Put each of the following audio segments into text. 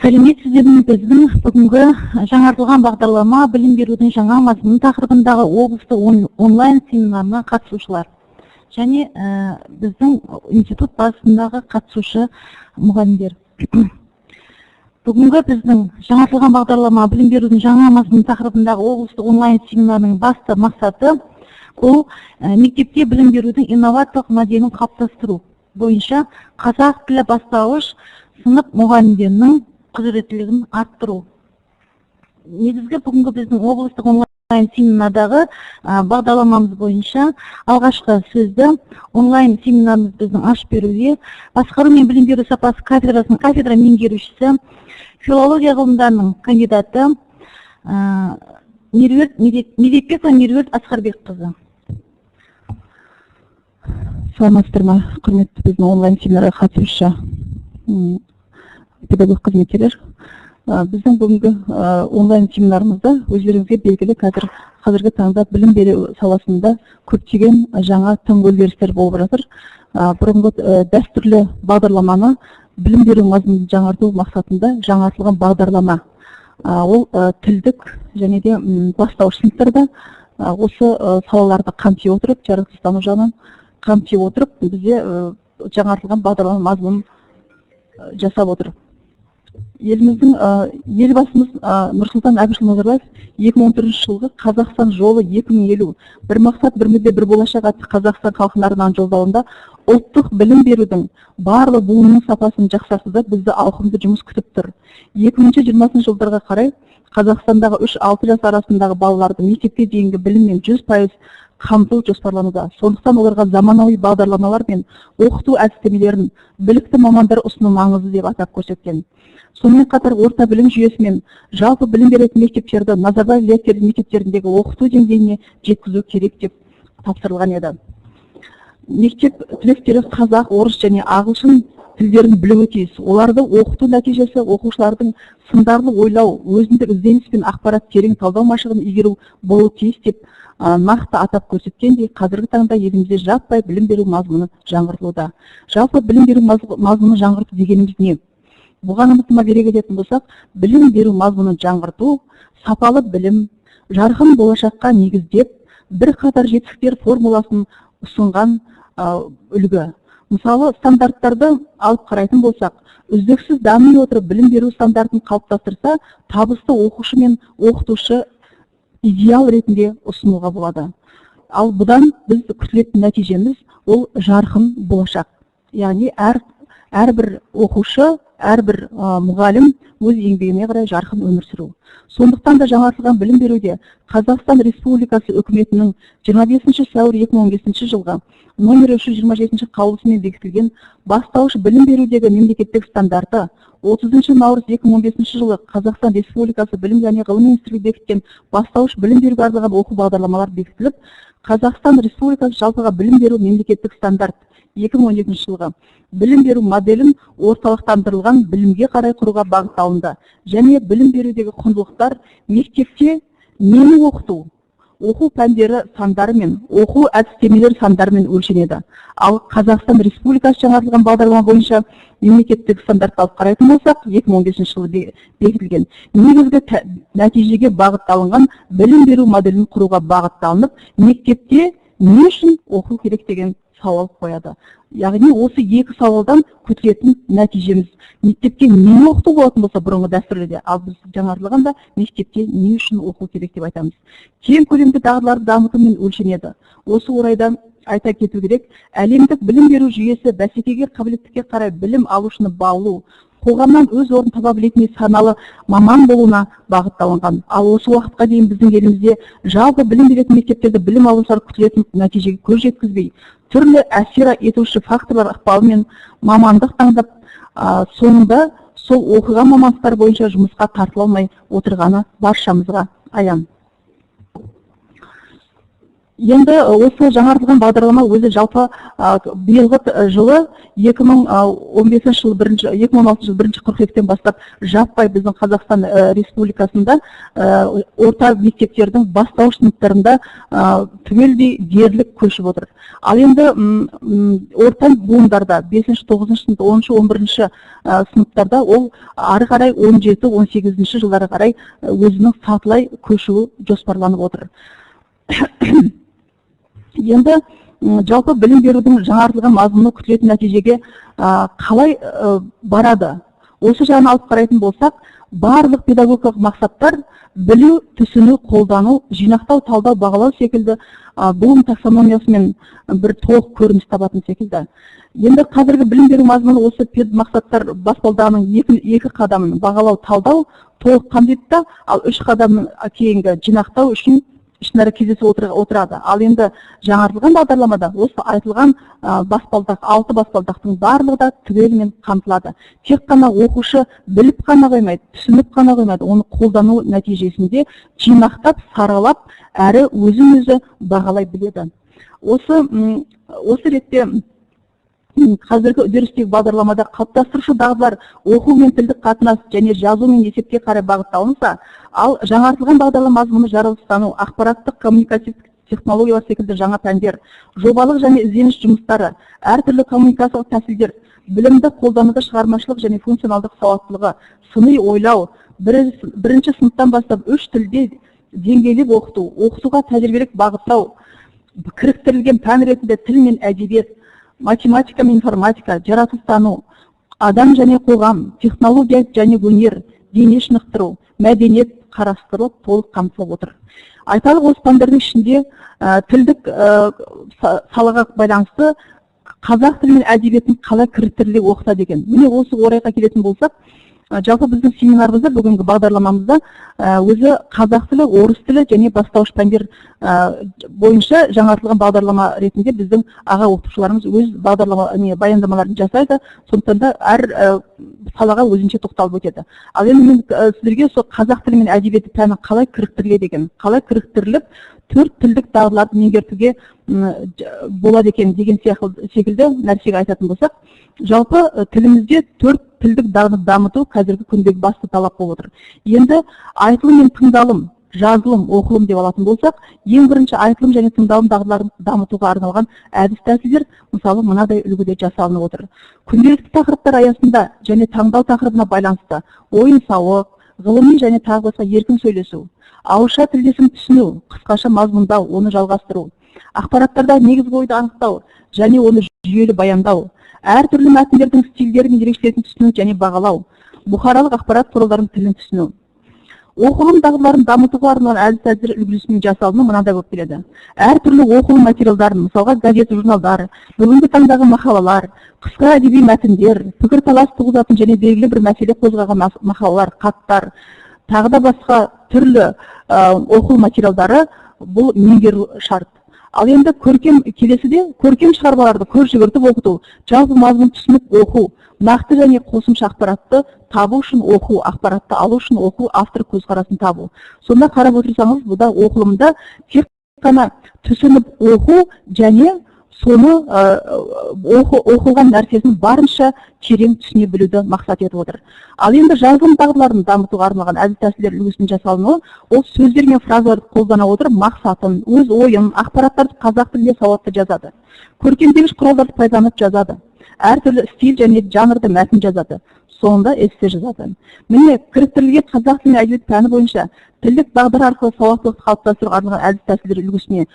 Сәлеметсіздерме? Біздің бүгінгі жаңартылған бағдарлама білім берудің жаңа мазмұны тақырыбындағы облыстық онлайн семинарына қатысушылар және біздің институт базасындағы қатысушы мұғалімдер. Бүгінгі біздің жаңартылған бағдарлама білім берудің жаңа мазмұны тақырыбындағы облыстық онлайн семинарының басты мақсаты бұл мектепте білім берудің инновациялық моделін қалыптастыру бойынша қазақ тілі бастауыш сынып мұғалімдерінің құзыреттілігін арттыру. Негізгі бүгінгі біздің облыстық онлайн семинардағы бағдарламамыз бойынша алғашқы сөзді онлайн семинарымыз біздің ашып беруге басқару мен білім беру сапасы кафедрасының кафедра меңгерушісі, филология ғылымдарының кандидаты Медетбекова Меруерт Асқарбекқызы. Саламатсыздар ма, құрметті біздің онлайн семинарға қатысушы педагог қызметкерлер. Біздің бүгінгі онлайн семинарымызда өздеріңізге белгілі қазіргі таңда білім беру саласында көптеген жаңа тың өзгерістер болып жатыр. Бұрынғы дәстүрлі бағдарламаны білім беру мазмұнын жаңарту мақсатында жаңартылған бағдарлама. Ол тілдік және де бастауыш сыныптарда осы салаларды қамти отырып, жаратылыстану жағынан қамти отырып, бізде жаңартылған бағдарлама мазмұнын жасап отыр. Еліміздің елбасымыз Нұрсұлтан Әбішұлы Назарбаев 2014 жылғы Қазақстан жолы 2050 бір мақсат, бір мүдде, бір болашақ атты Қазақстан халқына арнаған жолдауында ұлттық білім берудің барлық буынының сапасын жақсартуда бізді ауқымды жұмыс күтіп тұр. 2020 жылдарға қарай Қазақстандағы 3-6 жас арасындағы балаларды мектепке дейінгі біліммен 100% қамту жоспарлануда. Сондықтан оларға заманауи бағдарламалар мен оқыту әдістемелерін білікті мамандар ұсыну маңызды деп атап көрсеткен. Сонымен қатар орта білім жүйесі мен жалпы білім беретін мектептерді Назарбаев Лиакерлі мектептеріндегі оқыту деңгейіне жеткізу керек деп тапсырылған еді. Мектеп түлектері қазақ, орыс және ағылшын тілдерін білуі тиіс. Оларды оқыту нәтижесі оқушылардың сындарлы ойлау, өзіндік ізденіс пен ақпарат терең талдау машығын игеру болуы тиіс деп нақты атап көрсеткендей, қазіргі таңда елімізде жаппай білім беру мазмұны жаңғыртылуда. Жалпы білім беру мазмұны жаңғырту дегеніміз не? Бұған анықтама бере кететін болсақ, білім беру мазмұнын жаңғырту, сапалы білім, жарқын болашаққа негіздеп, бірқатар жетістіктер формуласын ұсынған үлгі. Мысалы, стандарттарды алып қарайтын болсақ, үздіксіз дами отырып білім беру стандартын қалыптастырса, табысты оқушы мен оқытушы идеал ретінде ұсынуға болады. Ал бұдан біз күтілетін нәтижеміз ол жарқын болашақ. Яғни әрбір оқушы, әрбір мұғалім өз еңбегіне қарай жарқын өмір сүру. Сондықтан да жаңартылған білім беруде Қазақстан Республикасы үкіметінің 25 сәуір 2015 жылғы номер 327 қаулысымен бекітілген бастауыш білім берудегі мемлекеттік стандарты, 30 наурыз 2015 жылы Қазақстан Республикасы білім және ғылым министрлігі бекіткен бастауыш білім беруге арналған оқу бағдарламалар бекітіліп, Қазақстан Республикасы жалпыға білім беру мемлекеттік стандарт 2012 жылғы білім беру моделін орталықтандырылған білімге қарай құруға бағытталынды. Және білім берудегі құндылықтар мектепте нені оқыту, оқу пәндері сандары мен оқу әдістемелер сандарымен өлшенеді. Ал Қазақстан Республикасы жаңартылған бағдарлама бойынша мемлекеттік стандартты алып қарайтын болсақ, 2015 жылы бекітілген негізгі нәтижеге бағытталынған білім беру моделін құруға бағытталынып, мектепте не үшін оқу керек деген сауал қояды. Яғни осы екі сауалдан күтілетін нәтижеміз мектепте не оқыту болатын болса бұрынғы дәстүрліде, ал біз жаңартылғанда мектепте не үшін оқу керек деп айтамыз. Кең көлемді дағдыларды дамытумен өлшенеді. Осы орайда айта кету керек, әлемдік білім беру жүйесі бәсекеге қабілеттікке қарай білім алушыны баулу, қоғамнан өз орнын таба білетін саналы маман болуына бағытталынған. Ал осы уақытқа дейін біздің елімізде жалпы білім беретін мектептерде білім алушылар күтілетін нәтижеге көз жеткізбей, түрлі әсер етуші факторлар ықпалымен мамандық таңдап, соңында сол оқыған мамандықтар бойынша жұмысқа тартыла алмай отырғаны баршамызға аян. Енді осы жаңартылған бағдарлама өзі жалпы биылғы жылы 2015 жыл 2016 жыл 1 қыркүйектен бастап жаппай біздің Қазақстан Республикасында орта мектептердің бастауыш сыныптарында түгелдей дерлік көшіп отыр. Ал енді орта буындарда 5-9 сынып, 10-11 сыныптарда ол ары қарай 17-18 жылдары қарай өзінің сатылай көшуі жоспарланып отыр. Енді жалпы білім берудің жаңартылған мазмұны күтілетін нәтижеге қалай барады? Осы жағын алып қарайтын болсақ, барлық педагогикалық мақсаттар білу, түсіну, қолдану, жинақтау, талдау, бағалау секілді Блум таксономиясымен бір толық көрініс табатын секілді. Енді қазіргі білім беру мазмұны осы мақсаттар баспалдағының екі қадамын бағалау, талдау толық қамтиды, ал 3 қадамның кейінгі жинақтау үшін ішінара кездесіп отырады. Ал енді жаңартылған бағдарламада осы айтылған баспалдақ, 6 баспалдақтың барлығы да түгелімен қамтылады. Тек қана оқушы біліп қана қоймайды, түсініп қана қоймайды, оны қолдану нәтижесінде жинақтап, саралап, әрі өзін-өзі бағалай біледі. Осы ретте қазіргі үдерістегі бағдарламада қалыптастырушы дағдылар оқу мен тілдік қатынас және жазу мен есепке қарай бағытталынса, ал жаңартылған бағдарлама мазмұны жаратылыстану, ақпараттық коммуникативтік технологиялар секілді жаңа пәндер, жобалық және ізденіс жұмыстары, әртүрлі коммуникациялық тәсілдер, білімді қолдануда шығармашылық және функционалдық сауаттылығы, сыни ойлау, бірінші сыныптан бастап 3 тілде деңгейлеп оқыту, оқытуға тәжірибелік бағыттау, кіріктірілген пән ретінде тіл мен әдебиет, математика мен информатика, жаратылыстану, адам және қоғам, технология және өнер, дене шынықтыру, мәдениет қарастырылып, толық қамтылып отыр. Айталық осы пәндердің ішінде тілдік салаға байланысты қазақ тілі мен әдебиетін қалай кіріктіріле оқыта деген. Міне осы орайға келетін болсақ, жалпы біздің семинарымызда, бүгінгі бағдарламамызда өзі қазақ тілі, орыс тілі және бастауыш пәндер бойынша жаңартылған бағдарлама ретінде біздің аға оқытушыларымыз өз баяндамаларын жасайды. Сондықтан да әр салаға өзінше тоқталып өтеді. Ал енді мен сіздерге сол қазақ тілі мен әдебиеті пәні қалай кіріктіріледі екен, қалай кіріктіріліп 4 тілдік дағдыларды меңгертуге болады екен деген секілді нәрсеге айтатын болсақ, жалпы тілімізде 4 тілдік дағдыны дамыту қазіргі күндегі басты талап болып отыр. Енді айтылым мен тыңдалым, жазылым, оқылым деп алатын болсақ, ең бірінші айтылым және тыңдалым дағдыларын дамытуға арналған әдіс тәсілдер мысалы мынадай үлгіде жасалынып отыр. Күнделікті тақырыптар аясында және таңдау тақырыбына байланысты ойын сауық, ғылыми және тағы басқа еркін сөйлесу, ауызша тілдесім түсіну, қысқаша мазмұндау, оны жалғастыру, ақпараттарда негізгі ойды анықтау және оны жүйелі баяндау, әртүрлі мәтіндердің стильдері мен ерекшелігін түсіну және бағалау, бұқаралық ақпарат құралдарының тілін түсіну. Оқылым дағдыларын дамытуға арналған әдіс-тәсілдер үлгісімен жасалыну мынандай болып келеді. Әртүрлі оқылым материалдарын, мысалға газет, журналдар, бүгінгі таңдағы мақалалар, қысқа әдеби мәтіндер, пікірталас туғызатын және белгілі бір мәселе қозғаған мақалалар, хаттар, тағы да басқа түрлі оқылым материалдары бұл меңгеру шарт. Ал енді келесіде көркем шығармаларды көз жүгіртіп оқыту, жалпы мазмұн түсініп оқу, нақты және қосымша ақпаратты табу үшін оқу, ақпаратты алу үшін оқу, автор көзқарасын табу. Сонда қарап отырсаңыз, бұда оқылымда тек қана түсініп оқу және соны оқылған нәрсесін барынша терең түсіне білуді мақсат етіп отыр. Ал енді жазылым дағдыларын дамытуға арналған әдіс тәсілдер үлгісінің жасалынуы, ол сөздер мен фразаларды қолдана отырып мақсатын, өз ойын, ақпараттарды қазақ тілінде сауатты жазады. Көркемдегіш құралдарды пайдаланып жазады. Әртүрлі стиль және жанрда мәтін жазады. Соңында эссе жазады. Міне, кіріктірілген қазақ тілі әдебиет пәні бойынша тілдік дағдар арқылы сауаттылықты қалыптастыруға арналған әдіс тәсілдер үлгісіне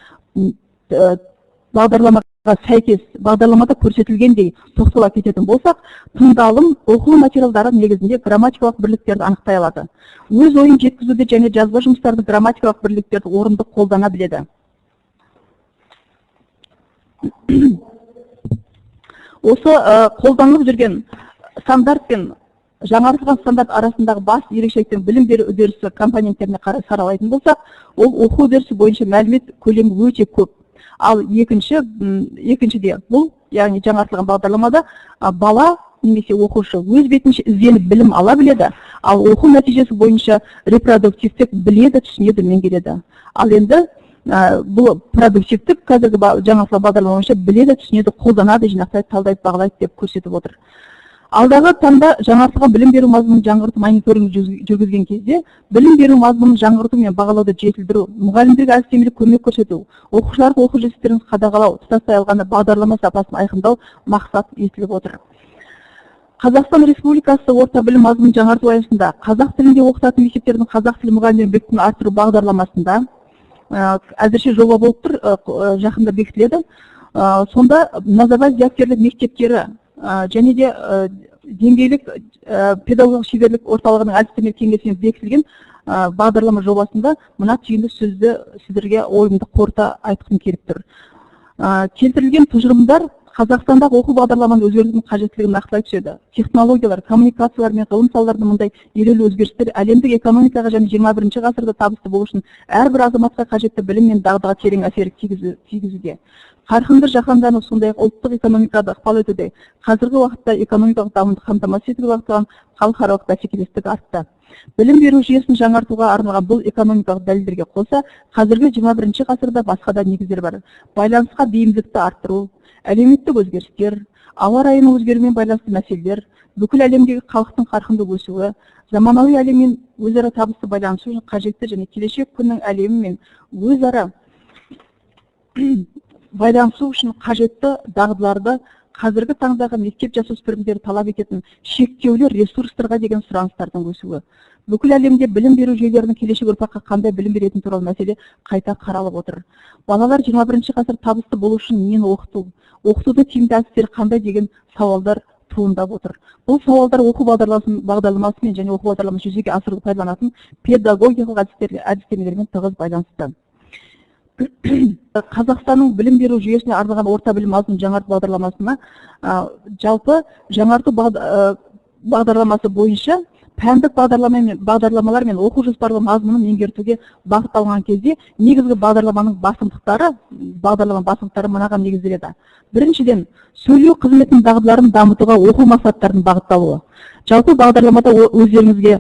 бағдарламаға сәйкес бағдарламада көрсетілгендей тоқтала кететін болсақ, тыңдалым оқылым материалдары негізінде грамматикалық бірліктерді анықтай алады. Өз ойын жеткізуде және жазба жұмыстарында грамматикалық бірліктерді орынды қолдана біледі. Осы қолданылып жүрген стандарт пен жаңартылған стандарт арасындағы басты ерекшеліктен білім беру үдерісі компоненттеріне қарай саралайтын болсақ, ол оқу үдерісі бойынша мәлімет көлемі өте көп. Ал екіншіде бұл, яғни жаңартылған бағдарламада бала немесе оқушы өз бетінше ізденіп білім ала біледі, ал оқу нәтижесі бойынша репродуктивтік біледі, түсінеді, меңгереді. Ал енді бұл продуктивтік қазіргі жаңашыл бағдарлама бойынша біледі, түсінеді, қолданады, жинақтайды, талдайды, бағалайды деп көрсетіп отыр. Алдағы таңда жаңартылған білім беру мазмұнын жаңғырту мониторинг жүргізген кезде білім беру мазмұнын жаңғырту мен бағалауды жетілдіру, мұғалімдерге әдістемелік көмек көрсету, оқушылардың оқу жетістіктерін қадағалау, тұтастай алғанда бағдарлама сапасын айқындау мақсат етіліп отыр. Қазақстан Республикасы орта білім мазмұнын жаңарту аясында қазақ тілінде оқытатын мектептердің қазақ тілі мұғалімдерінің біліктілігін арттыру бағдарламасында әзірше жоба болып тұр, жақында бекітіледі. Сонда Назарбаев зияткерлік мектептері және де деңгейлік педагогикалық шеберлік орталығының әдістемелік кеңесімен бекітілген бағдарлама жобасында мына түйінді сөзді сіздерге ойымды қорыта айтқым келіп тұр. Келтірілген тұжырымдар Қазақстандағы оқу бағдарламаны өзгертудің қажеттілігін нақтылай түседі. Технологиялар, коммуникациялар мен ғылым салаларында мұндай елеулі өзгерістер әлемдік экономикаға және 21 ғасырда табысты болу үшін әрбір азаматқа қажетті білім мен дағдыға терең әсер тигізуде. Қарқынды жаһандану сондай-ақ ұлттық экономикада ықпал етуде. Қазіргі уақытта экономикалық дамуды қамтамасыз етуге бағытталған халықаралық бәсекелестік артты. Білім беру жүйесін жаңартуға арналған бұл экономикалық дәлелдерге қоса, қазіргі 21 ғасырда басқа да негіздер бар. Байланысқа бейімділікті арттыру, әлеуметтік өзгерістер, ауа райының өзгеруімен байланысты мәселелер, бүкіл әлемдегі халықтың қарқынды өсуі, заманауи әлеммен өзара табысты байланысу үшін қажетті және келешек күннің әлемімен өзара байланысу үшін қажетті дағдыларды қазіргі таңдағы мектеп жасөспірімдері талап ететін шектеулі ресурстарға деген сұраныстардың өсуі. Бүкіл әлемде білім беру жүйелерінің келешек ұрпаққа қандай білім беретін туралы мәселе қайта қаралып отыр. Балалар 21 ғасыр табысты болу үшін нені оқыту, оқытуды тиімді әдістері қандай деген сауалдар туындап отыр. Бұл сауалдар оқу бағдарламасымен және оқу бағдарламасын жүзеге асыруды пайдаланатын педагогикалық әдістемелермен тығыз байланысты. Қазақстанның білім беру жүйесіне арналған орта білім мазмұнын жаңарту бағдарламасына жалпы жаңарту бағдарламасы бойынша пәндік бағдарламалар мен оқу жоспарлы мазмұнын меңгертуге бағытталған кезде негізгі бағдарламаның басымдықтары мынаған негізделеді. Біріншіден, сөйлеу қызметінің дағдыларын дамытуға оқу мақсаттарының бағытталуы. Жалпы бағдарламада өздеріңізге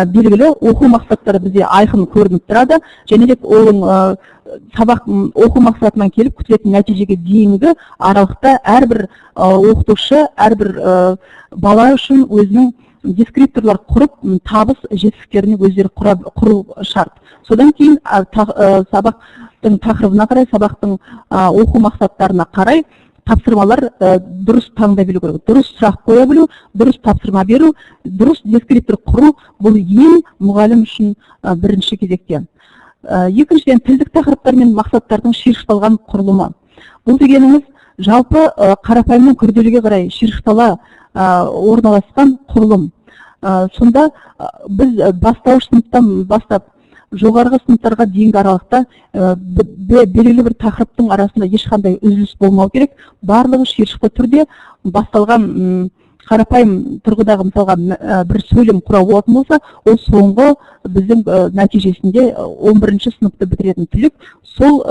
белгілі оқу мақсаттары бізде айқын көрініп тұрады, және де оның сабақ оқу мақсатынан келіп күтілетін нәтижеге дейінгі аралықта әрбір оқытушы, әрбір бала үшін өзінің дескрипторлар құрып, табыс жетістіктеріне өздері құру шарт. Содан кейін сабақтың тақырыбына қарай, сабақтың оқу мақсаттарына қарай тапсырмалар дұрыс таңдай білу керек. Дұрыс сұрақ қоя білу, дұрыс тапсырма беру, дұрыс дескриптор құру бұл ең мұғалім үшін бірінші кезекте. Екіншіден, тілдік тақырыптар мен мақсаттардың шиыршықталған құрылымы. Бұл дегеніміз жалпы қарапайымнан күрделіге қарай шиыршықтала орналасқан құрылым. Сонда біз бастауыш сыныптан бастап жоғарғы сыныптарға дейінгі аралықта белгілі бір тақырыптың арасында ешқандай үзіліс болмау керек. Барлығы шиыршықты түрде басталған қарапайым тұрғыдағы мысалға бір сөйлем құрау болатын болса, ол соңғы біздің нәтижесінде 11 сыныпты бітіретін түлек сол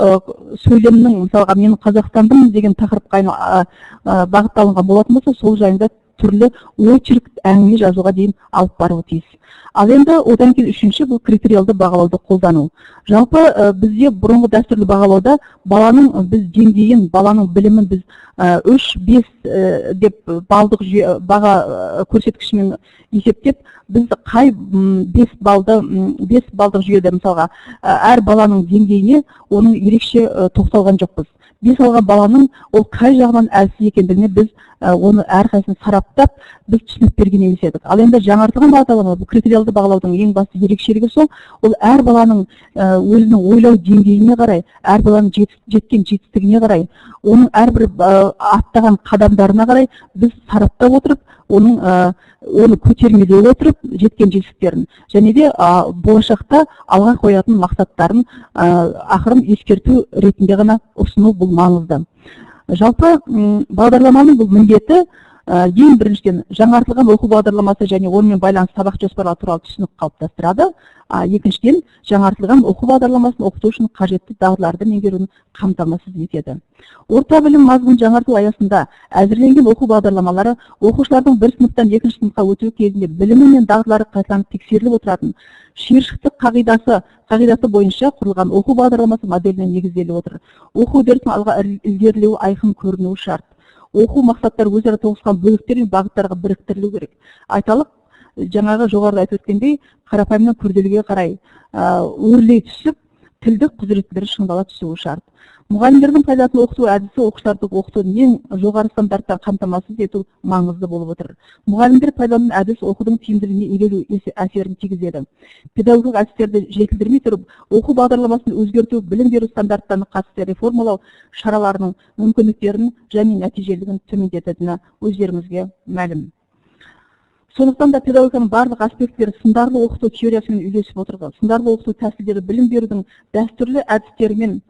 сөйлемнің мысалға мен Қазақстандымын деген тақырыпқа бағытталынған болатын болса, сол жайында түрлі очерк әңгіме жазуға дейін алып баруы тиіс. Ал енді одан кейін үшінші бұл критериалды бағалауды қолдану. Жалпы бізде бұрынғы дәстүрлі бағалауда баланың біз деңгейін, баланың білімін біз 3-5 деп балдық баға көрсеткішімен есептеп, біз қай 5 балдық жүйеде мысалға әр баланың деңгейіне оның ерекше тоқталған жоқпыз. 5 алған баланың ол қай жағынан әлсіз екендігіне біз оны әрқайсысын сараптап, біз түсініп берген емес едік. Ал енді жаңартылған бағдарлама, бұл критериалды бағалаудың ең басты ерекшелігі сол, ол әр баланың өзінің ойлау деңгейіне қарай, әр баланың жеткен жетістігіне қарай, оның әрбір аттаған қадамдарына қарай біз сараптап отырып, оны көтермелей отырып жеткен жетістіктерін, және де болашақта алға қоятын мақсаттарын ақырын ескерту ретінде ғана ұсыну бұл маңызды. Жалпы бағдарламаның бұл міндеті ең біріншіден жаңартылған оқу бағдарламасы және онымен байланысты сабақ жоспарлары туралы түсінік қалыптастырады. Екіншіден жаңартылған оқу бағдарламасын оқыту үшін қажетті дағдыларды меңгеруін қамтамасыз етеді. Орта білім мазмұнын жаңарту аясында әзірленген оқу бағдарламалары оқушылардың бір сыныптан екінші сыныпқа өту кезінде білімі мен дағдылары қайталанып тексеріліп отыратын шиыршықтық қағидасы бойынша құрылған оқу бағдарламасы моделіне негізделіп отыр. Оқу үдерісінің алға ілгерілеуі айқын көрінуі шарт. Оқу мақсаттары өзара тоғысқан бөліктер мен бағыттарға біріктірілу керек. Айталық, жаңағы жоғарыда айтып өткендей, қарапайымнан күрделіге қарай өрлей түсіп, тілдік құзыреттері шыңдала түсуі шарт. Мұғалімдердің пайдалы оқыту әдісі оқушыларды оқытудың ең жоғары стандарттан қамтамасыз ету маңызды болып отыр. Мұғалімдер пайдаланатын әдіс оқудың тиімділігіне елеулі әсерін тигізеді. Педагогикалық әдістерді жетілдірмей тұрып, оқу бағдарламасын өзгерту, білім беру стандарттарына қатысты реформалау шараларының мүмкіндіктерін және нәтижелілігін төмендететіні өздеріңізге мәлім. Сондықтан да педагогиканың барлық аспекттері сындарлы оқыту теориясымен үйлесіп отырды. Сындарлы оқыту тәсілдері білім берудің дәстүрлі әдістерімен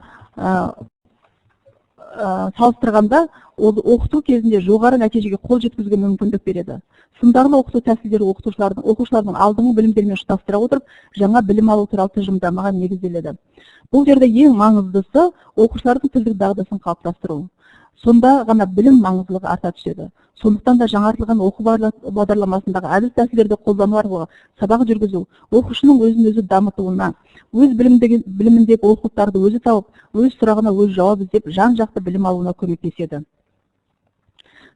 салыстырғанда оқыту кезінде жоғары нәтижеге қол жеткізуге мүмкіндік береді. Сындарлы оқыту тәсілдері оқушылардың алдыңғы білімдерімен ұштастыра отырып, жаңа білім алу туралы тұжырымдамаға негізделеді. Бұл жерде ең маңыздысы оқушылардың тілдік дағдысын қалыптастыру. Сонда ғана білім маңыздылығы арта түседі. Сондықтан да жаңартылған оқу бағдарламасындағы әдіс тәсілдерді қолдану арқылы сабақ жүргізу оқушының өзін-өзі дамытуына, өз біліміндегі олқылықтарды өзі тауып, өз сұрағына өз жауап іздеп, жан-жақты білім алуына көмектеседі.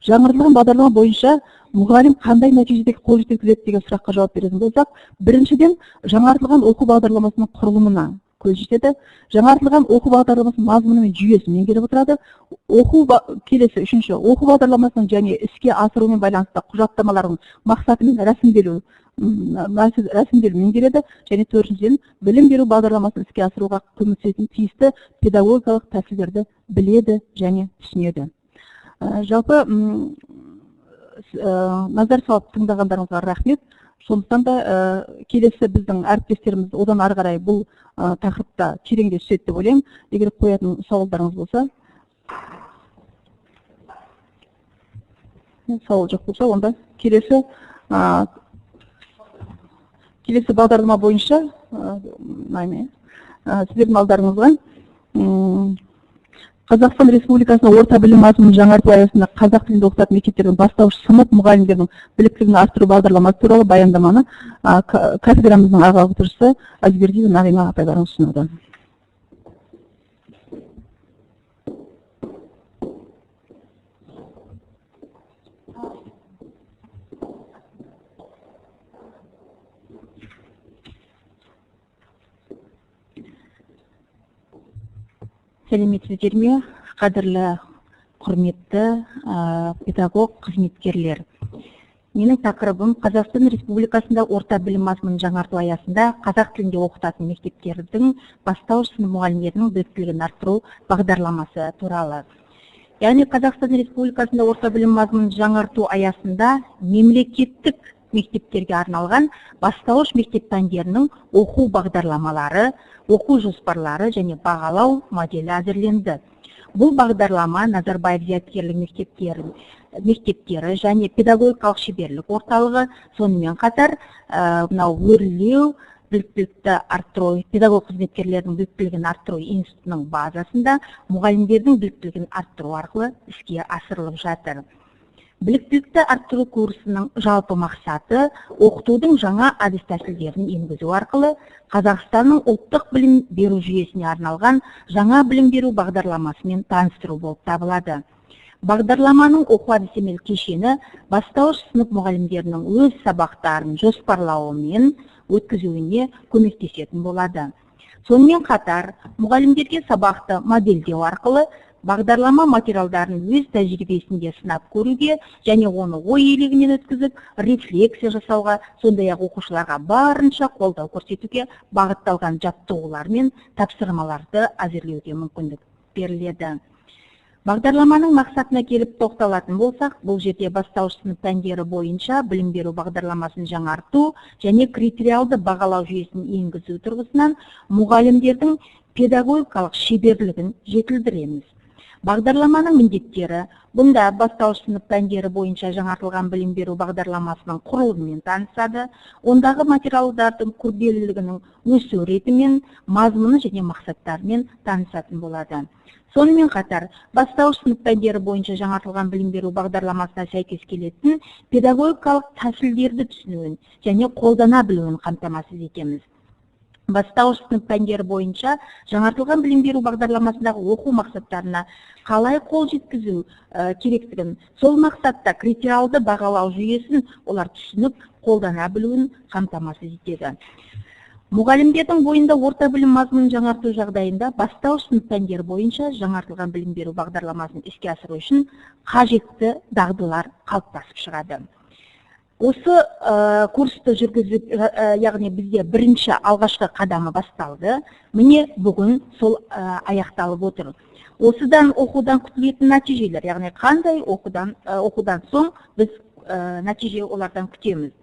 Жаңартылған бағдарлама бойынша мұғалім қандай нәтижеге қол жеткізеді деген сұраққа жауап беретін болсақ, біріншіден жаңартылған оқу бағдарламасының құрылымына көз жетеді. Жаңартылған оқу бағдарламасының мазмұны мен жүйесін меңгеріп отырады. Үшінші, оқу бағдарламасының және іске асырумен байланысты құжаттамалардың мақсаты мен рәсімделу меңгереді. Және төртіншіден, білім беру бағдарламасын іске асыруға көмектесетін тиісті педагогикалық тәсілдерді біледі және түсінеді. Жалпы назар салып тыңдағандарыңызға рахмет. Сондықтан да келесі біздің әріптестеріміз одан ары қарай бұл тақырыпта тереңдей түседі деп ойлаймын. Егер қоятын сауалдарыңыз болса, сауал жоқ болса, онда келесі бағдарлама бойынша сіздердің алдарыңызға Қазақстан Республикасының орта білім мазмұнын жаңарту аясында қазақ тілінде оқытатын мектептердің бастауыш сынып мұғалімдерінің біліктілігін арттыру бағдарламасы туралы баяндаманы кафедрамыздың аға оқытушысы Азбердиева Нағима апайларыңыз ұсынады. Сәлеметсіздер ме, қадірлі құрметті педагог қызметкерлер. Менің тақырыбым Қазақстан Республикасында орта білім мазмұнын жаңарту аясында қазақ тілінде оқытатын мектептердің бастауыш сынып мұғалімдерінің біліктілігін арттыру бағдарламасы туралы. Яғни Қазақстан Республикасында орта білім мазмұнын жаңарту аясында мемлекеттік мектептерге арналған бастауыш мектеп пәндерінің оқу бағдарламалары, оқу жоспарлары және бағалау моделі әзірленді. Бұл бағдарлама Назарбаев зияткерлік мектептері және педагогикалық шеберлік орталығы, сонымен қатар өрлеу, біліктілікті арттыру, педагог қызметкерлердің біліктілігін арттыру институтының базасында мұғалімдердің біліктілігін арттыру арқылы іске асырылып жатыр. Біліктілікті арттыру курсының жалпы мақсаты оқытудың жаңа әдіс тәсілдерін енгізу арқылы Қазақстанның ұлттық білім беру жүйесіне арналған жаңа білім беру бағдарламасымен таныстыру болып табылады. Бағдарламаның оқу әдістемелік кешені бастауыш сынып мұғалімдерінің өз сабақтарын жоспарлауы мен өткізуіне көмектесетін болады. Сонымен қатар мұғалімдерге сабақты модельдеу арқылы бағдарлама материалдарын өз тәжірибесінде сынап көруге және оны ой елегінен өткізіп, рефлексия жасауға, сондай-ақ оқушыларға барынша қолдау көрсетуге бағытталған жаттығулар мен тапсырмаларды әзірлеуге мүмкіндік беріледі. Бағдарламаның мақсатына келіп тоқталатын болсақ, бұл жерде бастауыш сынып пәндері бойынша білім беру бағдарламасын жаңарту және критериалды бағалау жүйесін енгізу тұрғысынан мұғалімдердің педагогикалық шеберлігін жетілдіреміз. Бағдарламаның міндеттері: бұнда бастауыш сынып пәндері бойынша жаңартылған білім беру бағдарламасының құрылымымен танысады, ондағы материалдардың күрделілігінің өсу ретімен, мазмұны және мақсаттарымен танысатын болады. Сонымен қатар, бастауыш сынып пәндері бойынша жаңартылған білім беру бағдарламасына сәйкес келетін педагогикалық тәсілдерді түсінуін және қолдана білуін қамтамасыз етеміз. Бастауыш сынып пәндері бойынша жаңартылған білім беру бағдарламасындағы оқу мақсаттарына қалай қол жеткізу керектігін, сол мақсатта критериалды бағалау жүйесін олар түсініп, қолдана білуін қамтамасыз етеді. Мұғалімдердің бойында орта білім мазмұнын жаңарту жағдайында бастауыш сынып пәндері бойынша жаңартылған білім беру бағдарламасын іске асыру үшін қажетті дағдылар қалыптасып шығады. Осы курсты жүргізіп, яғни бізде бірінші алғашқы қадамы басталды. Міне бүгін сол аяқталып отыр. Осыдан оқудан күтілетін нәтижелер, яғни қандай оқудан соң біз нәтиже олардан күтеміз.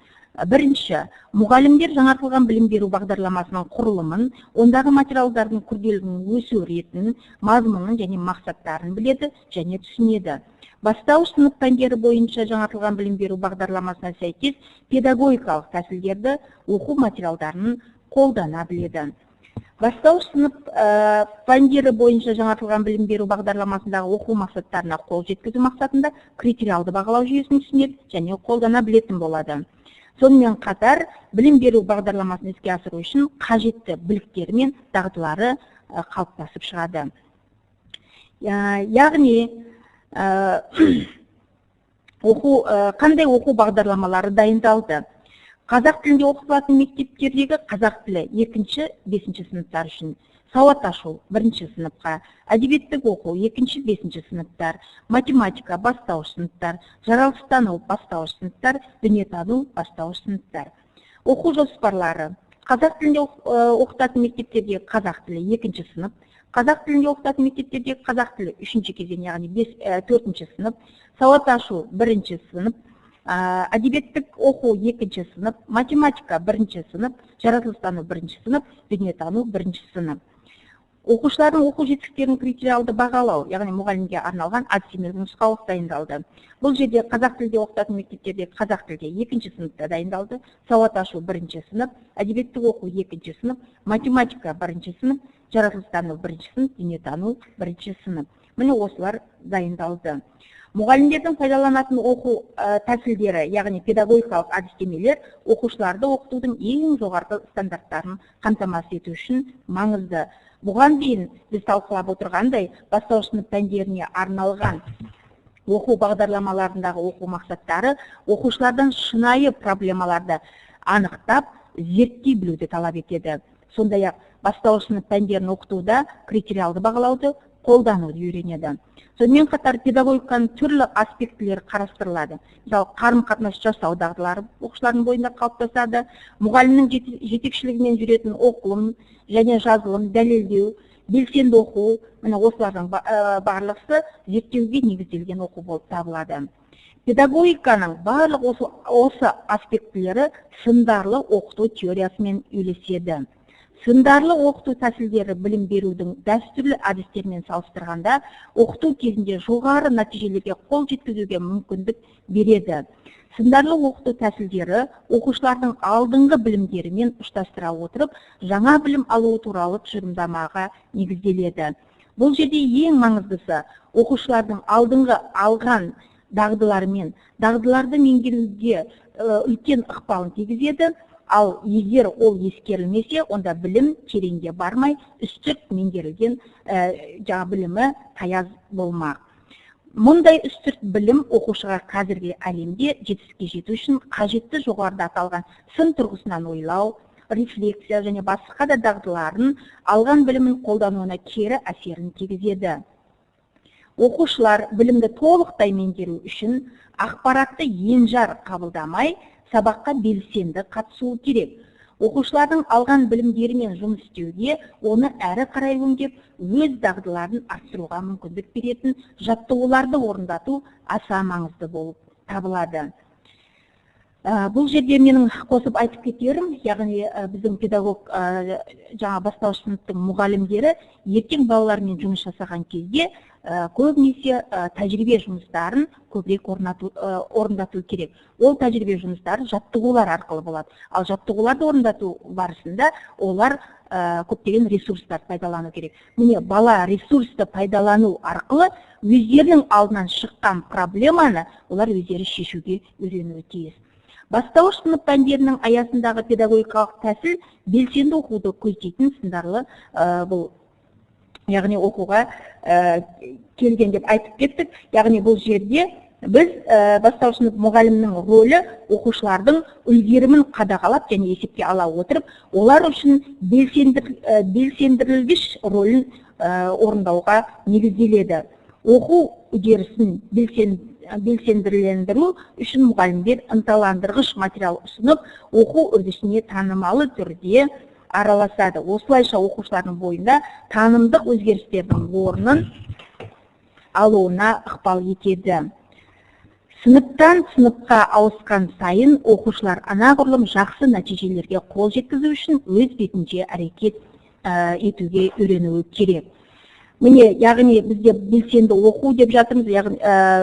Бірінші, мұғалімдер жаңартылған білім беру бағдарламасының құрылымын, ондағы материалдардың күрделілігінің өсу ретін, мазмұнын және мақсаттарын біледі және түсінеді. Бастауыш сынып пәндері бойынша жаңартылған білім беру бағдарламасына сәйкес педагогикалық тәсілдерді, оқу материалдарын қолдана біледі. Бастауыш сынып пәндері бойынша жаңартылған білім беру бағдарламасындағы оқу мақсаттарына қол жеткізу мақсатында критериалды бағалау жүйесін түсінеді және қолдана білетін болады. Сонымен қатар, білім беру бағдарламасын іске асыру үшін қажетті біліктері мен дағдылары қалыптасып шығады. Яғни, қандай оқу бағдарламалары дайындалды? Қазақ тілінде оқытылатын мектептердегі қазақ тілі 2-5 сыныптар үшін, сауат ашу 1-ші сыныпқа, әдебиеттік оқу 2-5 сыныптар, математика бастауыш сыныптар, жаралыстану бастауыш сыныптар, дүниетану бастауыш сыныптар. Оқу жоспарлары: қазақ тілінде оқытатын мектептердегі қазақ тілі 2-ші сынып, қазақ тілінде оқытатын мектептердегі қазақ тілі 3-ші кезең, яғни 4-ші сынып, сауат ашу 1-ші сынып, әдебиеттік оқу 2-ші сынып, математика 1-ші сынып, жаратылыстану 1-ші сынып, дүниетану 1-ші сынып. Оқушылардың оқу жетістіктерін критериалды бағалау, яғни мұғалімге арналған әдістемелік нұсқаулық дайындалды. Бұл жерде қазақ тілде оқытатын мектептерде қазақ тілде 2-ші сыныпта дайындалды, сауат ашу 1-ші сынып, әдебиеттік оқу 2-ші сынып, математика 1-ші сынып, жаратылыстану 1-ші сынып, дүниетану 1-ші сынып. Міне осылар дайындалды. Мұғалімдердің пайдаланатын оқу тәсілдері, яғни педагогикалық әдістемелер, оқушыларды оқытудың ең жоғарғы стандарттарын қамтамасыз ету үшін маңызды. Бұған дейін біз талқылап отырғандай, бастауыш сынып пәндеріне арналған оқу бағдарламаларындағы оқу мақсаттары оқушылардан шынайы проблемаларды анықтап, зерттей білуді талап етеді. Сондай-ақ бастауыш сынып пәндерін оқытуда критериалды бағалауды қолдануды үйренеді. Сонымен қатар педагогиканың түрлі аспектілері қарастырылады. Мысалы, қарым-қатынас жасау дағдылары оқушылардың бойында қалыптасады, мұғалімнің жетекшілігімен жүретін оқылым және жазылым, дәлелдеу, белсенді оқу, міне осылардың барлығы зерттеуге негізделген оқу болып табылады. Педагогиканың барлық осы аспектілері сындарлы оқыту теориясымен үйлеседі. Сындарлы оқыту тәсілдері білім берудің дәстүрлі әдістермен салыстырғанда оқыту кезінде жоғары нәтижелерге қол жеткізуге мүмкіндік береді. Сындарлы оқыту тәсілдері оқушылардың алдыңғы білімдерімен ұштастыра отырып, жаңа білім алу туралы тұжырымдамаға негізделеді. Бұл жерде ең маңыздысы оқушылардың алдыңғы алған дағдыларымен дағдыларды меңгеруге үлкен ықпалын тигізеді. Ал егер ол ескерілмесе, онда білім тереңге бармай, үстірт меңгерілген жаңа білімі таяз болмақ. Мұндай үстірт білім оқушыға қазіргі әлемде жетістікке жету үшін қажетті жоғарыда аталған сын тұрғысынан ойлау, рефлексия және басқа да дағдыларын алған білімін қолдануына кері әсерін тигізеді. Оқушылар білімді толықтай меңгеру үшін ақпаратты енжар қабылдамай, сабаққа белсенді қатысуы керек. Оқушылардың алған білімдерімен жұмыс істеуге, оны әрі қарай өңдеп, өз дағдыларын арттыруға мүмкіндік беретін жаттығуларды орындату аса маңызды болып табылады. Бұл жерде менің қосып айтып кетерім, яғни біздің педагог жаңа бастауыш сыныптың мұғалімдері ертең балалармен жұмыс жасаған кезде көбінесе тәжірибе жұмыстарын көбірек орындату керек. Ол тәжірибе жұмыстары жаттығулар арқылы болады. Ал жаттығуларды орындату барысында олар көптеген ресурстар пайдалану керек. Міне, бала ресурсты пайдалану арқылы өздерінің алдынан шыққан проблеманы олар өздері шешуге үйренуі тиіс. Бастауыш сынып пәндерінің аясындағы педагогикалық тәсіл белсенді оқуды көздейтін сындарлы бұл, яғни оқуға келген деп айтып кеттік. Яғни бұл жерде біз бастауыш сынып мұғалімнің рөлі оқушылардың үлгерімін қадағалап және есепке ала отырып, олар үшін белсендірілгіш рөлін орындауға негізделеді. Оқу үдерісін белсендірілендіру үшін мұғалімдер ынталандырғыш материал ұсынып, оқу үрдісіне танымалы түрде араласады. Осылайша оқушылардың бойында танымдық өзгерістердің орнын алуына ықпал етеді. Сыныптан сыныпқа ауысқан сайын оқушылар анағұрлым жақсы нәтижелерге қол жеткізу үшін өз бетінше әрекет етуге үйренуі керек. Міне, яғни бізде белсенді оқу деп жатырмыз, яғни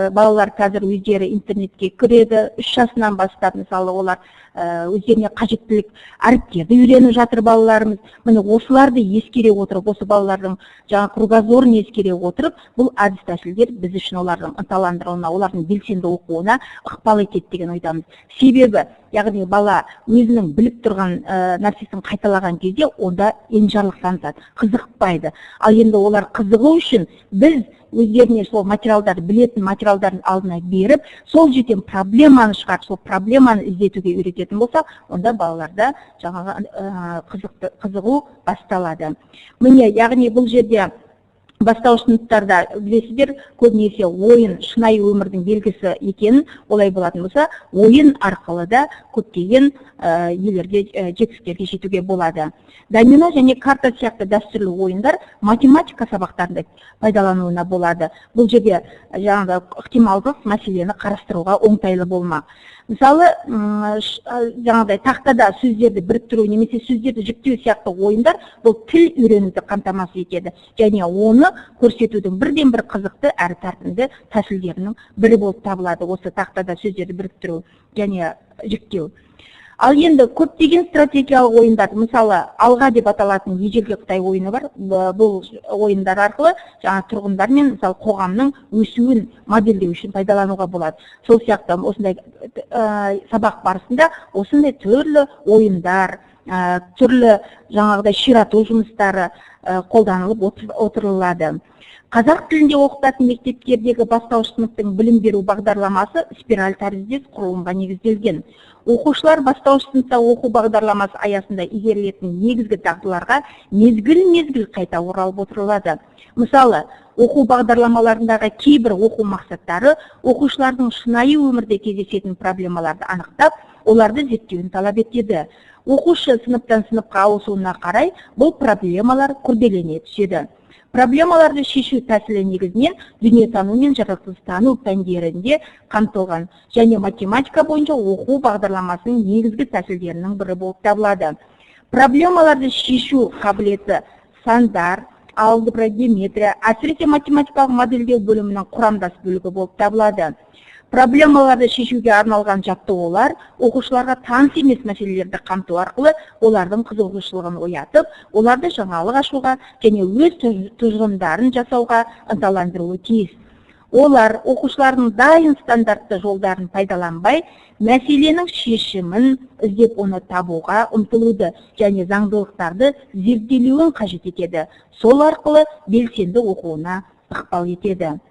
балалар қазір өздері интернетке кіреді, 3 жасынан бастап, мысалы, олар өздеріне қажеттілік әріптерді үйреніп жатыр балаларымыз. Міне, осыларды ескере отырып, осы балалардың жаңа кругозорын ескере отырып, бұл әдіс тәсілдер біз үшін олардың ынталандыруына, олардың белсенді оқуына ықпал етеді деген ойдамыз. Себебі, яғни бала өзінің біліп тұрған нәрсесін қайталаған кезде онда енжарлық танытады, қызықпайды. Ал енді олар қызығу үшін біз өздеріне сол материалдарды, білетін материалдардың алдына беріп, сол жерден проблеманы шығарып, сол проблеманы іздетуге үйрететін болсақ, онда балаларда жаңағы қызығу басталады. Міне, яғни бұл жерде бастауыш сыныптарда білесіздер, көбінесе ойын шынайы өмірдің белгісі екенін, олай болатын болса, ойын арқылы да көптеген елерге жетістіктерге жетуге болады. Домино және карта сияқты дәстүрлі ойындар математика сабақтарында пайдалануына болады. Бұл жерде жаңағы ықтималдық мәселені қарастыруға оңтайлы болмақ. Мысалы, жаңағыдай тақтада сөздерді біріктіру немесе сөздерді жіктеу сияқты ойындар бұл тіл үйренуді қамтамасыз етеді. Және оны көрсетудің бірден бір қызықты әрі тартымды тәсілдерінің бірі болып табылады. Осы тақтада сөздерді біріктіру және жіктеу. Ал енді көптеген стратегиялық ойындар, мысалы, алға деп аталатын ежелгі Қытай ойыны бар. Бұл ойындар арқылы жаңа тұрғындар мен мысалы қоғамның өсуін модельдеу үшін пайдалануға болады. Сол сияқты осындай сабақ барысында осындай түрлі ойындар, түрлі жаңағыдай ширату жұмыстары қолданылып отырылады. Қазақ тілінде оқытатын мектептердегі бастауыш сыныптың білім беру бағдарламасы спираль тәріздес құрылымға негізделген. Оқушылар бастауыш сыныпта оқу бағдарламасы аясында игерілетін негізгі дағдыларға мезгіл-мезгіл қайта оралып отырылады. Мысалы, оқу бағдарламаларындағы кейбір оқу мақсаттары оқушылардың шынайы өмірде кездесетін проблемаларды анықтап, оларды зерттеуін талап етеді. Оқушы сыныптан сыныпқа ауысуына қарай бұл проблемалар күрделене түседі. Проблемаларды шешу тәсілі негізінен дүниетану мен жаратылыстану пәндерінде қамтылған және математика бойынша оқу бағдарламасының негізгі тәсілдерінің бірі болып табылады. Проблемаларды шешу қабілеті сандар, алгебра, геометрия, әсіресе математикалық модельдеу бөлімінің құрамдас бөлігі болып табылады. Проблемаларды шешуге арналған жаттығулар оқушыларға таныс емес мәселелерді қамту арқылы олардың қызығушылығын оятып, оларды жаңалық ашуға және өз тұжырымдарын жасауға ынталандыруы тиіс. Олар оқушылардың дайын стандартты жолдарын пайдаланбай, мәселенің шешімін іздеп оны табуға ұмтылуды және заңдылықтарды зерделеуін қажет етеді. Сол арқылы белсенді оқуына ықпал етеді.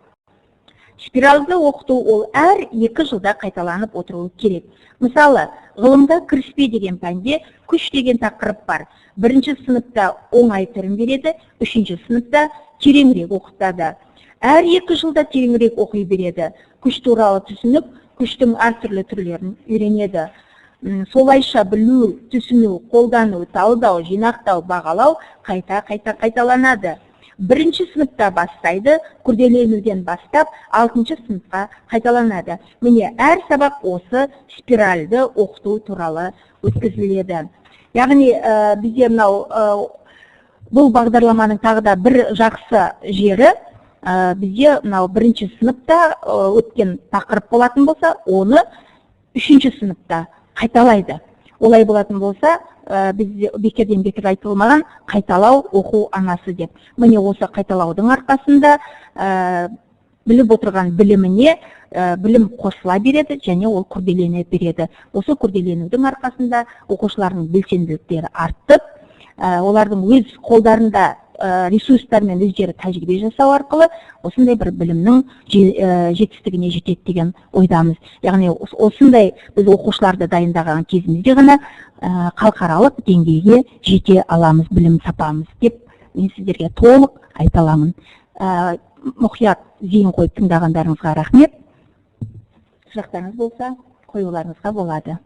Спиральді оқыту ол әр 2 жылда қайталанып отыруы керек. Мысалы, ғылымда кіріспе деген пәнде күш деген тақырып бар. 1-ші сыныпта оңай түрін береді, 3-ші сыныпта тереңірек оқытады. Әр 2 жылда тереңірек оқи береді. Күш туралы түсініп, күштің әртүрлі түрлерін үйренеді. Солайша білу, түсіну, қолдану, талдау, жинақтау, бағалау қайта қайталанады. Бірінші сыныпта бастайды, күрделенуден бастап 6-шы сыныпқа қайталанады. Міне, әр сабақ осы спиральді оқыту туралы өткізіледі. Яғни бізде мынау бұл бағдарламаның тағы да бір жақсы жері, бізде мынау бірінші сыныпта өткен тақырып болатын болса, оны 3-ші сыныпта қайталайды. Олай болатын болса, бізде бекерден бекер айтылмаған қайталау оқу анасы деп. Міне осы қайталаудың арқасында біліп отырған біліміне білім қосыла береді және ол күрделене береді. Осы күрделенудің арқасында оқушылардың белсенділіктері артып, олардың өз қолдарында ресурстармен өздері тәжірибе жасау арқылы осындай бір білімнің жетістігіне жетеді деген ойдамыз. Яғни осындай біз оқушыларды дайындаған кезімізде ғана халықаралық деңгейге жете аламыз, білім сапамыз деп мен сіздерге толық айта аламын. Мұқият зейін қойып тыңдағандарыңызға рахмет. Сұрақтарыңыз болса, қоюларыңызға болады.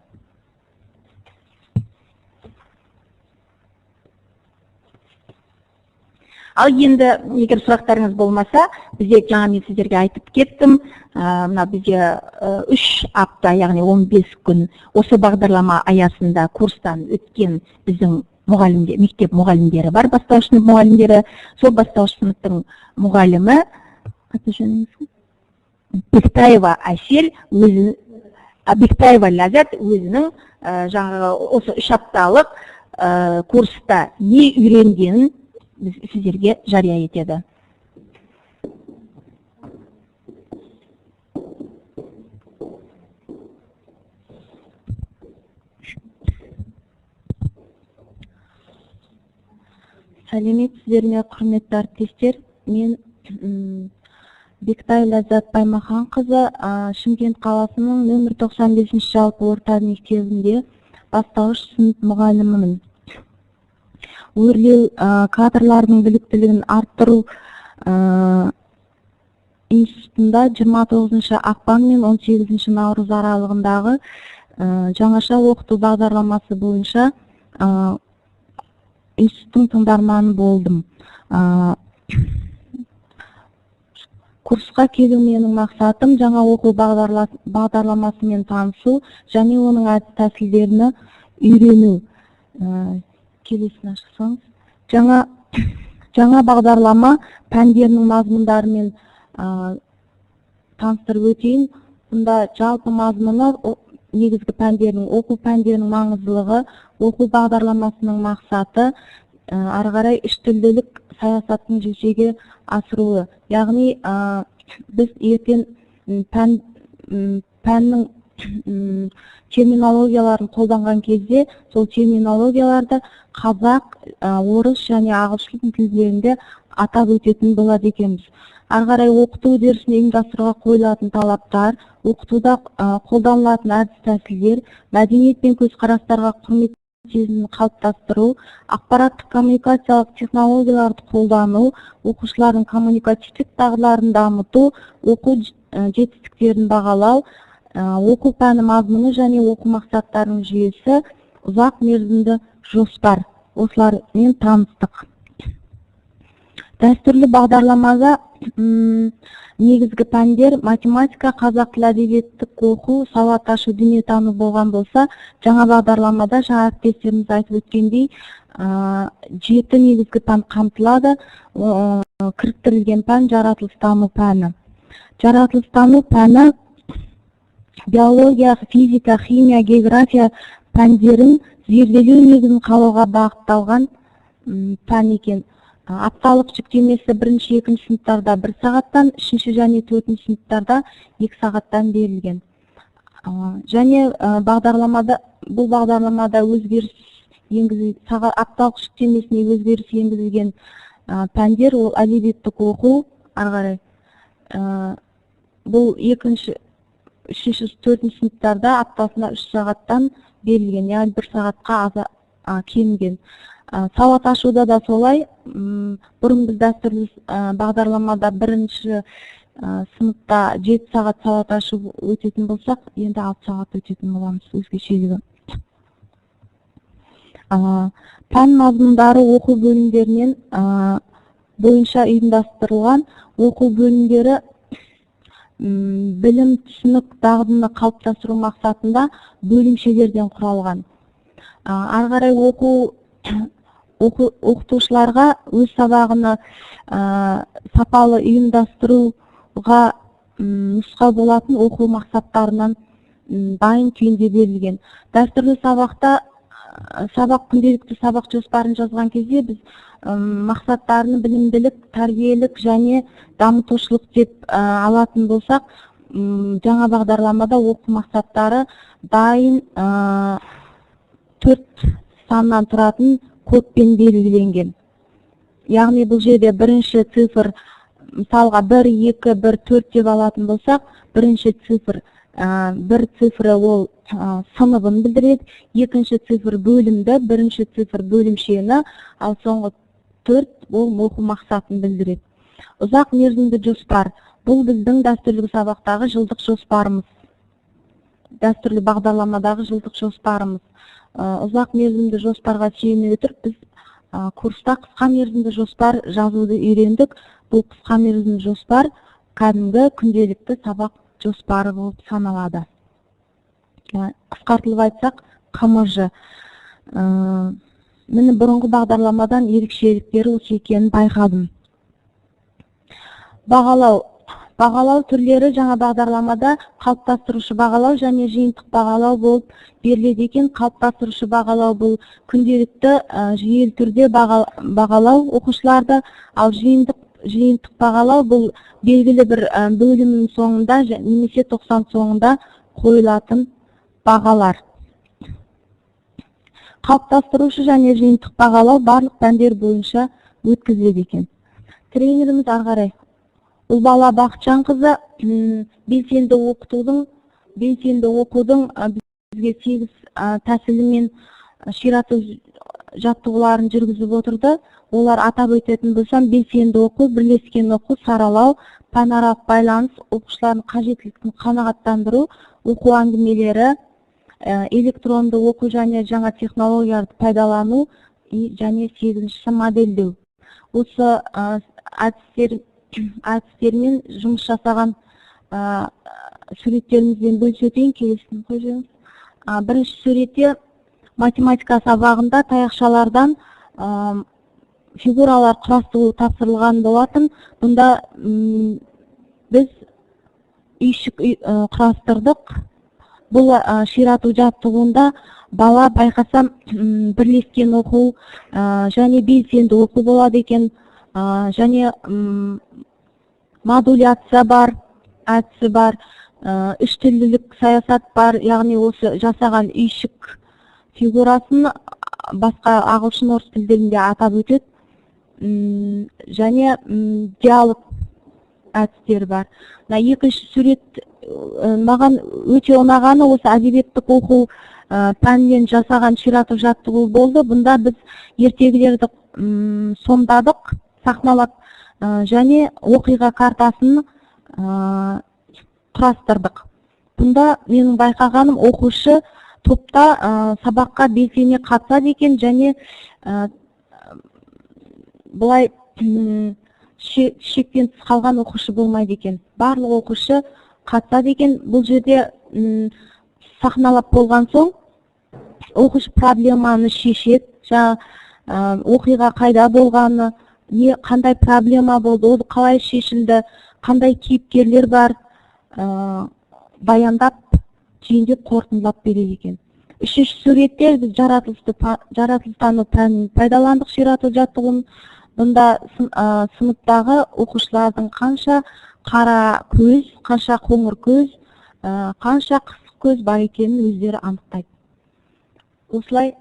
Ал енді, егер сұрақтарыңыз болмаса, бізде жаңа мен сіздерге айтып кеттім, мына бізде 3 апта, яғни 15 күн осы бағдарлама аясында курстан өткен біздің мектеп мұғалімдері бар, бастауыш сынып мұғалімдері. Сол бастауыш сыныптың мұғалімі Бектаева Әсел, Бектаева Ләззат өзінің жаңағы осы 3 апталық курста не үйренгенін сіздерге жария етеді. Сәлеметсіздер ме, құрметті әріптестер. Мен Бектай Ләззат Баймаханқызы, Шымкент қаласының нөмір 95 жалпы орта мектебінде бастауыш сынып мұғалімімін. Өрлеу кадрлардың біліктілігін арттыру институтында 29 ақпан мен 18 наурыз аралығындағы жаңаша оқыту бағдарламасы бойынша институттың тыңдарманы болдым. Курсқа келу менің мақсатым жаңа оқу бағдарламасымен танысу және оның әдіс тәсілдерін үйрену. Келесін ашсаңыз. Жаңа бағдарлама пәндерінің мазмұндарымен таныстырып өтейін. Бұнда жалпы мазмұны негізгі пәндердің, оқу пәндерінің маңыздылығы, оқу бағдарламасының мақсаты, ары қарай үштілділік саясаттың жүзеге асыруы. Яғни біз ертең пәннің терминологияларын қолданған кезде, сол терминологияларды қазақ, орыс және ағылшын тілдерінде атап өтетін болады екенбіз. Ары қарай оқыту үдерісін ұйымдастыруға қойылатын талаптар, оқытуда қолданылатын әдіс тәсілдер, мәдениет пен көзқарастарға құрмет сезімін қалыптастыру, ақпараттық коммуникациялық технологияларды қолдану, оқушылардың коммуникативтік дағдыларын дамыту, оқу жетістіктерін бағалау, оқу пәні мазмұны және оқу мақсаттарының жүйесі, ұзақ мерзімді жоспар. Осылармен таныстық. Дәстүрлі бағдарламада негізгі пәндер математика, қазақ тілі әдебиеттік оқу, сауат ашу, дүниетану болған болса, жаңа бағдарламада жаңа әріптестеріміз айтып өткендей 7 негізгі пән қамтылады. Кіріктірілген пән жаратылыстану пәні. Жаратылыстану пәні биология, физика, химия, география пәндерін зерделеу негізін қалауға бағытталған пән екен. Апталық жүктемесі 1-2 сыныптарда 1 сағаттан, 3 және 4 сыныптарда 2 сағаттан берілген. Және бұл бағдарламада өзгеріс енгізілген, апталық жүктемесіне өзгеріс енгізілген пәндер ол әдебиеттік оқу, ары қарай. Бұл 2-3, 4 сыныптарда аптасына 3 сағаттан берілген, яғни 1 сағатқа кемген. Сауат ашуда да солай. Бұрын біз дәстүрлі бағдарламада 1-ші сыныпта 7 сағат сауат ашу өтетін болсақ, енді 6 сағат өтетін боламыз, өзгешелігі. Пән мазмұндары оқу бөлімдерінен бойынша ұйымдастырылған оқу бөлімдері білім, түсінік, дағдыны қалыптастыру мақсатында бөлімшелерден құралған. Ары қарай оқытушыларға өз сабағыны сапалы ұйымдастыруға нұсқау болатын оқу мақсаттарынан дайын күйінде берілген. Дәстүрлі күнделікті сабақ жоспарын жазған кезде біз мақсаттарын білімділік, тәрбиелік және дамытушылық деп алатын болсақ, жаңа бағдарламада оқу мақсаттары дайын 4 саннан тұратын кодпен белгіленген. Яғни бұл жерде бірінші цифр, мысалға 1, 2, 1, 4 деп алатын болсақ, бірінші цифр, бір цифры ол сыныбын білдіреді, екінші цифр бөлімді, бірінші цифр бөлімшені, ал соңғы 4 ол оқу мақсатын білдіреді. Ұзақ мерзімді жоспар. Бұл біздің дәстүрлі сабақтағы жылдық жоспарымыз. Дәстүрлі бағдарламадағы жылдық жоспарымыз. Ұзақ мерзімді жоспарға сүйене отырып, біз курста қысқа мерзімді жоспар жазуды үйрендік. Бұл қысқа мерзімді жоспар кәдімгі күнделікті сабақ жоспары болып саналады. Қысқартылып айтсақ, КМЖ. Мені бұрынғы бағдарламадан ерекшеліктері осы екенін байқадым. Бағалау түрлері жаңа бағдарламада қалыптастырушы бағалау және жиынтық бағалау болып беріледі екен. Қалыптастырушы бағалау бұл күнделікті жүйелі түрде бағалау оқушыларды, ал жиынтық бағалау бұл белгілі бір бөлімнің соңында немесе 90 соңында қойылатын бағалар. Қалыптастырушы және жиынтық бағалау барлық пәндер бойынша өткізіледі екен. Тренеріміз ары қарай Ұлбала Бақытжанқызы белсенді оқудың бізге 8 тәсілімен ширату жаттығуларын жүргізіп отырды. Олар атап өтетін болсам, белсенді оқу, бірлескен оқу, саралау, пәнаралық байланыс, оқушылардың қажеттілігін қанағаттандыру, оқу әңгімелері, электронды оқу және жаңа технологияларды пайдалану және 8-ші модельдеу. Осы әдістермен жұмыс жасаған суреттерімізбен бөлісетін келесін қойыңыз. Бірінші суретте математика сабағында таяқшалардан фигуралар құрастыру тапсырылған болатын. Бұнда біз үйшік құрастырдық. Бұл ширату жаттығуында бала байқасам бірлескен оқу және белсенді оқу болады екен. Және модуляция бар, әдісі бар, үштілділік саясат бар, яғни осы жасаған үйшік фигурасын басқа ағылшын орыс тілдерінде атап өтеді. Және диалог әдістері бар. Екінші сурет маған өте ұнағаны осы әдебиеттік оқу пәнінен жасаған ширату жаттығу болды. Бұнда біз ертегілерді сомдадық, сахналап және оқиға картасын құрастырдық. Бұнда менің байқағаным, оқушы топта сабаққа белсене қатысады екен және бұлай шектен тыс қалған оқушы болмайды екен. Барлық оқушы қатысады екен. Бұл жерде сахналап болған соң оқушы проблеманы шешеді. Оқиға қайда болғаны, қандай проблема болды, ол қалай шешілді, қандай кейіпкерлер бар, баяндап, түйіндеп, қорытындылап береді екен. Үшінші суретте біз жаратылыстану пәнін пайдаландық ширату жаттығуын. Бұнда сыныптағы оқушылардың қанша қара көз, қанша қоңыр көз, қанша қысық көз бар екенін өздері анықтайды. Осылай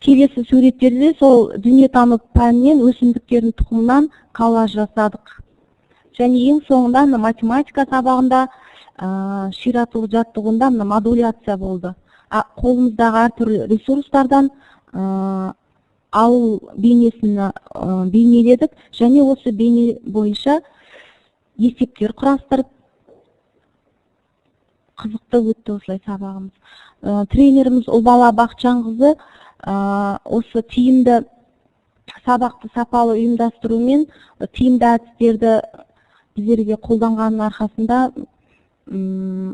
келесі суреттерде сол дүниетану пәнінен өсімдіктердің тұқымынан коллаж жасадық. Және ең соңында математика сабағында ширату жаттығуында модуляция болды. Қолымыздағы әртүрлі ресурстардан ауыл бейнесін бейнеледік және осы бейне бойынша есептер құрастырып қызықты өтті осылай сабағымыз. Тренеріміз Ұлбала Бақытжанқызы осы тиімді сабақты сапалы ұйымдастыру мен тиімді әдістерді біздерге қолданғанның арқасында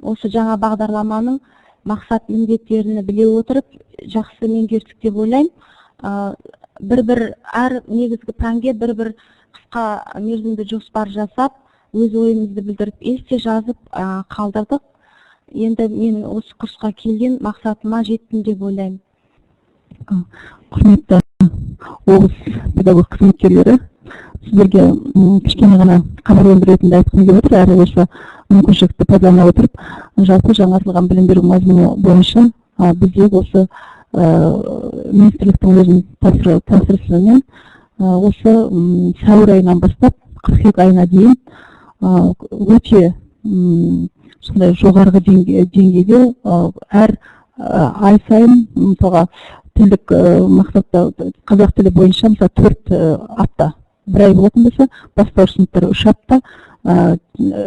осы жаңа бағдарламаның мақсат міндеттерін біле отырып жақсы меңгердік деп ойлаймын. Бір әр негізгі пәнге бір қысқа мерзімді жоспар жасап, өз ойымызды білдіріп, есте жазып қалдырдық. Енді мен осы курсқа келген мақсатыма жеттім деп ойлаймын. Құрметті облыс педагог қызметкерлері, сіздерге кішкене ғана хабарландыру ретінде айтқым келіп отыр. Әрі осы мүмкіншілікті пайдалана отырып, жалпы жаңартылған білім беру мазмұны бойынша бізде осы министрліктің өзінің тапсырысымен осы сәуір айынан бастап қыркүйек айына дейін өте сондай жоғарғы деңгейде әр ай сайын мысалға тілдік мақсатта қазақ тілі бойынша мысалы 4 апта, бір ай болатын болса, бастауыш сыныптар 3 апта,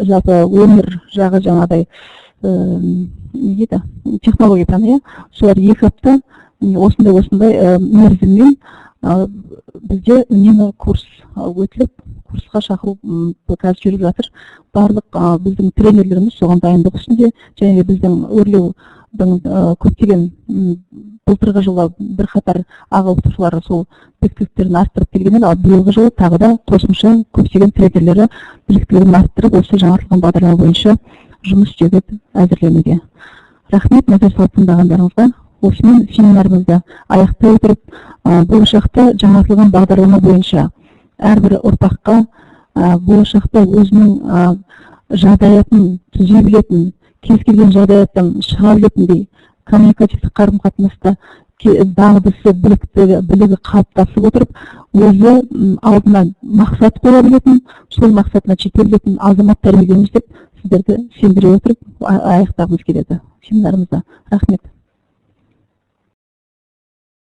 жалпы өмір жағы жаңағыдай технология пәні, солар 2 апта осындай мерзіммен бізде үнемі курс өтіліп, курсқа шақыру қазір жүріп жатыр. Барлық біздің тренерлеріміз соған дайындық үстінде, және біздің өрлеудің көптеген былтырғы жылы бірқатар аға оқытушылар сол біліктіліктерін арттырып келген, ал биылғы жылы тағы да қосымша көптеген тренерлері біліктілігін арттырып, осы жаңартылған бағдарлама бойынша жұмыс істеуге әзірленуде. Рахмет назар салып тыңдағандарыңызға. Осымен семинарымызды аяқтай отырып, болашақта жаңартылған бағдарлама бойынша әрбір ұрпаққа болашақта өзінің жағдаятын түзей білетін, кез келген жағдаяттан шыға білетіндей коммуникативтік қарым-қатынаста дағдысы, білігі қалыптасып отырып, өзі алдына мақсат қоя білетін, сол мақсатына жете білетін азамат тәрбиелеуіміз деп сіздерді сендіре отырып аяқтағымыз келеді семинарымызда. Рахмет.